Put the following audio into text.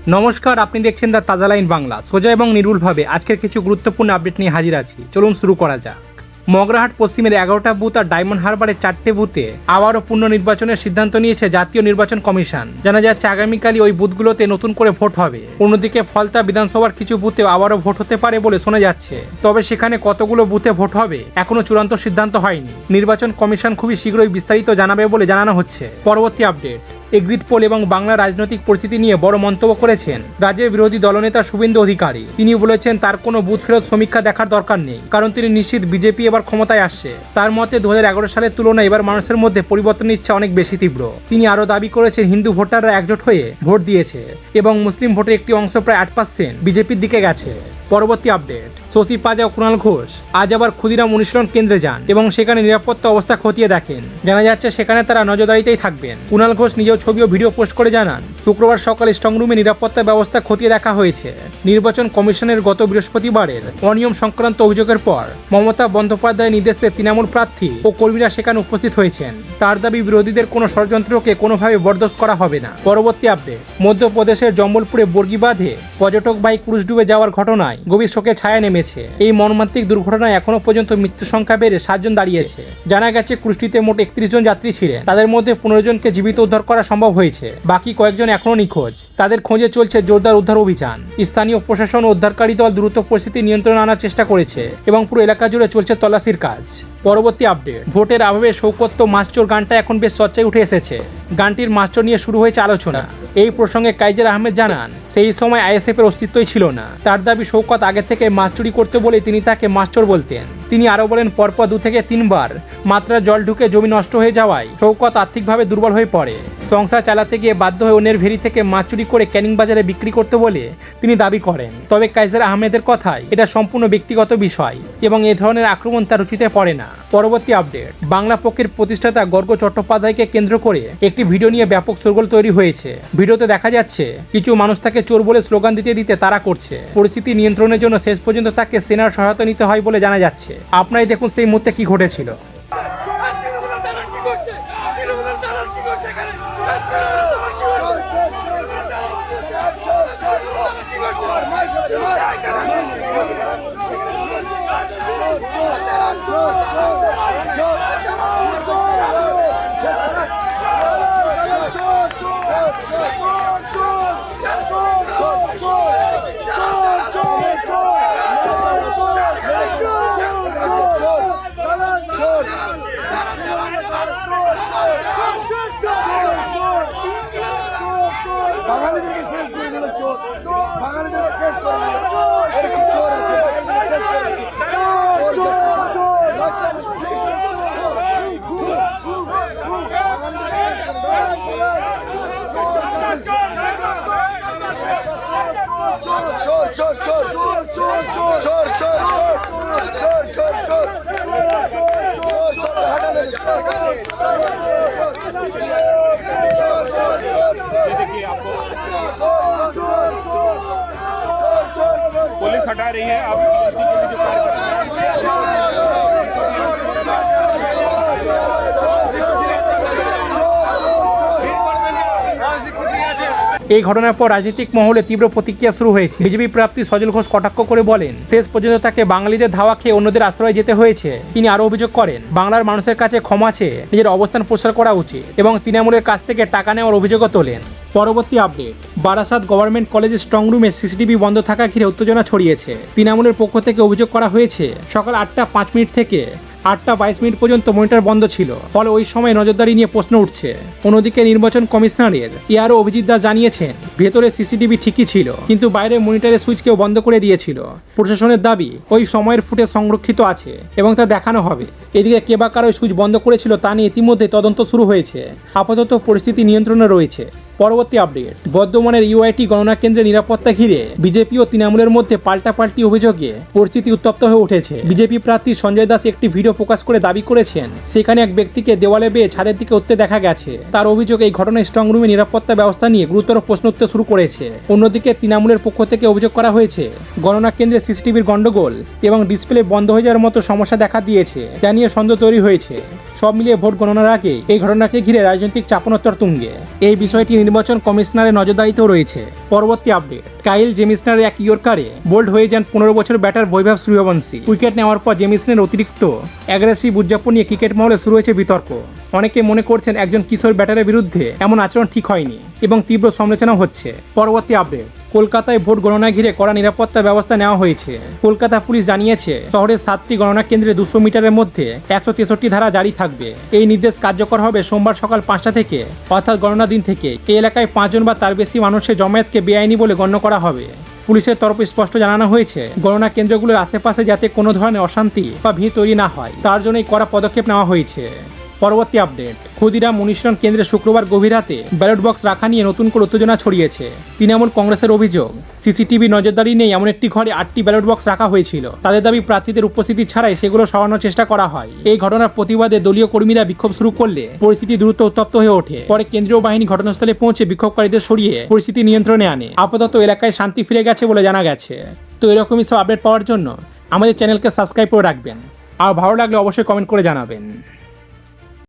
নমস্কার, আপনি দেখছেন দ্য তাজা লাইন বাংলা। সোজা এবং নির্ভুলভাবে আজকের কিছু গুরুত্বপূর্ণ আপডেট নিয়ে হাজির আছি। চলুন শুরু করা যাক। মগরাহাট পশ্চিমের 11টা বুথ আর ডায়মন্ড হারবারের 4টে বুথে আবারও পুনর্নির্বাচনের সিদ্ধান্ত নিয়েছে জাতীয় নির্বাচন কমিশন। জানা যাচ্ছে আগামীকালই ওই বুথগুলোতে নতুন করে ভোট হবে। অন্যদিকে ফলতা বিধানসভার কিছু বুথে আবারও ভোট হতে পারে বলে শোনা যাচ্ছে। তবে সেখানে কতগুলো বুথে ভোট হবে এখনো চূড়ান্ত সিদ্ধান্ত হয়নি। নির্বাচন কমিশন খুবই শীঘ্রই বিস্তারিত জানাবে বলে জানানো হচ্ছে। পরবর্তী আপডেট, এক্সিট পোল এবং বাংলার রাজনৈতিক পরিস্থিতি নিয়ে বড় মন্তব্য করেছেন রাজ্যের বিরোধী দলনেতা শুভেন্দু অধিকারী। তিনি বলেছেন তার কোনো বুথ ফেরত সমীক্ষা দেখার দরকার নেই, কারণ তিনি নিশ্চিত বিজেপি এবার ক্ষমতায় আসছে। তার মতে 2011 সালের তুলনায় এবার মানুষের মধ্যে পরিবর্তনের ইচ্ছা অনেক বেশি তীব্র। তিনি আরও দাবি করেছেন হিন্দু ভোটাররা একজোট হয়ে ভোট দিয়েছে এবং মুসলিম ভোটের একটি অংশ প্রায় 8% বিজেপির দিকে গেছে। পরবর্তী আপডেট, শশী পাজা ও কুণাল ঘোষ আজ আবার ক্ষুদিরাম অনুশীলন কেন্দ্রে যান এবং সেখানে নিরাপত্তা অবস্থা খতিয়ে দেখেন। জানা যাচ্ছে সেখানে তারা নজরদারিতেই থাকবেন। কুণাল ঘোষ নিজেও ছবি ও ভিডিও পোস্ট করে জানান, শুক্রবার সকালে স্ট্রংরুমে নিরাপত্তা ব্যবস্থা খতিয়ে দেখা হয়েছে। নির্বাচন কমিশনের গত বৃহস্পতিবারের অনিয়ম সংক্রান্ত অভিযোগের পর মমতা বন্দ্যোপাধ্যায়ের নির্দেশে তৃণমূল প্রার্থী ও কর্মীরা সেখানে উপস্থিত হয়েছেন। তার দাবি বিরোধীদের কোনো ষড়যন্ত্রকে কোনোভাবে বরদাস্ত করা হবে না। পরবর্তী আপডেট, মধ্যপ্রদেশের জম্বলপুরে বর্গি বাঁধে পর্যটক ক্রুজ ডুবে যাওয়ার ঘটনায় গভীর শোকের ছায়া নেমেছে। এই মর্মান্তিক দুর্ঘটনায় এখনো পর্যন্ত মৃত্যু সংখ্যা বেড়ে 7 জন দাঁড়িয়েছে। জানা গেছে ক্রুজটিতে মোট 31 জন যাত্রী ছিলেন। তাদের মধ্যে 15 জনকে জীবিত উদ্ধার করা সম্ভব হয়েছে। বাকি কয়েকজন এখনো নিখোঁজ। তাদের খোঁজে চলছে জোরদার উদ্ধার অভিযান। স্থানীয় প্রশাসন ও উদ্ধারকারী দল দ্রুত পরিস্থিতি নিয়ন্ত্রণে আনার চেষ্টা করেছে এবং পুরো এলাকা জুড়ে চলছে তল্লাশির কাজ। পরবর্তী আপডেট, ভোটের আবহে শৌকত্য মাস্টার গানটা এখন বেশ চর্চায় উঠে এসেছে। গানটির মাস্টার নিয়ে শুরু হয়েছে আলোচনা। এই প্রসঙ্গে কাইজার আহমেদ জানান, সেই সময় আইএসএফের অস্তিত্বই ছিল না। তার দাবি শৌকত আগে থেকে মাস্টারি করতে বলে তিনি তাকে মাস্টার বলতেন। তিনি আরও বলেন, পরপর 2 থেকে 3 বার মাত্রার জল ঢুকে জমি নষ্ট হয়ে যাওয়ায় শৌকত আর্থিকভাবে দুর্বল হয়ে পড়ে। সংসার চালাতে গিয়ে বাধ্য হয়ে অন্যের ভেরি থেকে মাছ চুরি করে ক্যানিং বাজারে বিক্রি করতে বলে তিনি দাবি করেন। তবে কাইজার আহমেদের কথায় এটা সম্পূর্ণ ব্যক্তিগত বিষয় এবং এ ধরনের আক্রমণ তার রুচিতে পড়ে না। পরবর্তী আপডেট, বাংলা পক্ষের প্রতিষ্ঠাতা গর্গ চট্টোপাধ্যায়কে কেন্দ্র করে একটি ভিডিও নিয়ে ব্যাপক শোরগোল তৈরি হয়েছে। ভিডিওতে দেখা যাচ্ছে কিছু মানুষ তাকে চোর বলে স্লোগান দিতে দিতে তাড়া করছে। পরিস্থিতি নিয়ন্ত্রণের জন্য শেষ পর্যন্ত তাকে সেনার সহায়তা নিতে হয় বলে জানা যাচ্ছে। আপনারাই দেখুন সেই মুহূর্তে কি ঘটেছিল। বাঙালিদেরকে শেষ করে দিল চোর, বাঙালিদেরকে শেষ করে দিল। এরকম চোর আছে, বাঙালিদেরকে শেষ করে দিল। চোর চোর চোর চোর চোর চোর চোর চোর চোর চোর চোর पुलिस हटा रही है। आप এই ঘটনার পর রাজনৈতিক মহলে তীব্র প্রতিক্রিয়া শুরু হয়েছে। বিজেপি প্রার্থী সজল ঘোষ কটাক্ষ করে বলেন, শেষ পর্যন্ত তাকে বাঙালিদের ধাওয়া খেয়ে অন্যদের আশ্রয় যেতে হয়েছে। তিনি আরও অভিযোগ করেন, বাংলার মানুষের কাছে ক্ষমা চেয়ে নিজের অবস্থান পরিষ্কার করা উচিত এবং তৃণমূলের কাছ থেকে টাকা নেওয়ার অভিযোগও তোলেন। পরবর্তী আপডেট, বারাসাত গভর্নমেন্ট কলেজের স্ট্রংরুমে সিসিটিভি বন্ধ থাকা ঘিরে উত্তেজনা ছড়িয়েছে। তৃণমূলের পক্ষ থেকে অভিযোগ করা হয়েছে, সকাল 8টা 5 মিনিট থেকে 8টা 22 মিনিট পর্যন্ত মনিটর বন্ধ ছিল, ফলে ওই সময় নজরদারি নিয়ে প্রশ্ন উঠছে। অন্যদিকে নির্বাচন কমিশনারের এআরও অভিজিৎ দাস জানিয়েছেন, ভেতরে সিসিটিভি ঠিকই ছিল, কিন্তু বাইরে মনিটরের সুইচ কেউ বন্ধ করে দিয়েছিল। প্রশাসনের দাবি ওই সময়ের ফুটেজ সংরক্ষিত আছে এবং তা দেখানো হবে। এদিকে কে বা কার ওই সুইচ বন্ধ করেছিল তা নিয়ে ইতিমধ্যে তদন্ত শুরু হয়েছে। আপাতত পরিস্থিতি নিয়ন্ত্রণে রয়েছে। পরবর্তী আপডেট, বর্ধমানের ইউআইটি গণনা কেন্দ্রে নিরাপত্তা ঘিরে বিজেপি ও তৃণমূলের মধ্যে পাল্টাপাল্টি অভিযোগে পরিস্থিতি উত্তপ্ত হয়ে উঠেছে। বিজেপি প্রার্থী সঞ্জয় দাস একটি ভিডিও প্রকাশ করে দাবি করেছেন, সেখানে এক ব্যক্তিকে দেওয়ালে বেয়ে ছাদের দিকে উঠতে দেখা গেছে। তার অভিযোগ, এই ঘটনায় স্ট্রংরুমে নিরাপত্তা ব্যবস্থা নিয়ে গুরুতর প্রশ্ন উঠতে শুরু করেছে। অন্যদিকে তৃণমূলের পক্ষ থেকে অভিযোগ করা হয়েছে, গণনা কেন্দ্রে সিসিটিভির গন্ডগোল এবং ডিসপ্লে বন্ধ হয়ে যাওয়ার মতো সমস্যা দেখা দিয়েছে, যা নিয়ে সন্দেহ তৈরি হয়েছে। সব মিলিয়ে ভোট গণনার আগে এই ঘটনাকে ঘিরে রাজনৈতিক চাপানোত্তর তুঙ্গে। এই বিষয়টি নির্বাচন কমিশনারের নজরদারিতেও রয়েছে। পরবর্তী আপডেট, কাইল জেমিসনের এক ইয়র্কারে বোল্ড হয়ে যান 15 বছর ব্যাটার বৈভব সূর্যবংশী। উইকেট নেওয়ার পর জেমিসনের অতিরিক্ত অ্যাগ্রেসিভ উদযাপন নিয়ে ক্রিকেট মহলে শুরু হয়েছে বিতর্ক। অনেকে মনে করছেন একজন কিশোর ব্যাটারের বিরুদ্ধে এমন আচরণ ঠিক হয়নি এবং তীব্র সমালোচনাও হচ্ছে। পরবর্তী আপডেট, কলকাতায় ভোট গণনা ঘিরে কড়া নিরাপত্তা ব্যবস্থা নেওয়া হয়েছে। কলকাতা পুলিশ জানিয়েছে শহরের 7টি গণনা কেন্দ্রে 200 মিটারের মধ্যে 163 ধারা জারি থাকবে। এই নির্দেশ কার্যকর হবে সোমবার সকাল 5টা থেকে, অর্থাৎ গণনা দিন থেকে। এই এলাকায় 5 জন বা তার বেশি মানুষের জমায়েতকে বেআইনি বলে গণ্য করা হবে। পুলিশের তরফে স্পষ্ট জানানো হয়েছে গণনা কেন্দ্রগুলোর আশেপাশে যাতে কোনো ধরনের অশান্তি বা ভিড় তৈরি না হয়, তার জন্যই কড়া পদক্ষেপ নেওয়া হয়েছে। পরবর্তী আপডেট, ক্ষুদিরাম অনুশীলন কেন্দ্রে শুক্রবার গভীর রাতে ব্যালট বক্স রাখা নিয়ে নতুন করে উত্তেজনা ছড়িয়েছে। তৃণমূল কংগ্রেসের অভিযোগ, সিসিটিভি নজরদারি নেই এমন একটি ঘরে 8টি ব্যালট বক্স রাখা হয়েছিল। তাদের দাবি প্রার্থীদের উপস্থিতি ছাড়াই সেগুলো সরানোর চেষ্টা করা হয়। এই ঘটনার প্রতিবাদে দলীয় কর্মীরা বিক্ষোভ শুরু করলে পরিস্থিতি দ্রুত উত্তপ্ত হয়ে ওঠে। পরে কেন্দ্রীয় বাহিনী ঘটনাস্থলে পৌঁছে বিক্ষোভকারীদের সরিয়ে পরিস্থিতি নিয়ন্ত্রণে আনে। আপাতত এলাকায় শান্তি ফিরে গেছে বলে জানা গেছে। তো এরকমই সব আপডেট পাওয়ার জন্য আমাদের চ্যানেলকে সাবস্ক্রাইব করে রাখবেন, আর ভালো লাগলে অবশ্যই কমেন্ট করে জানাবেন।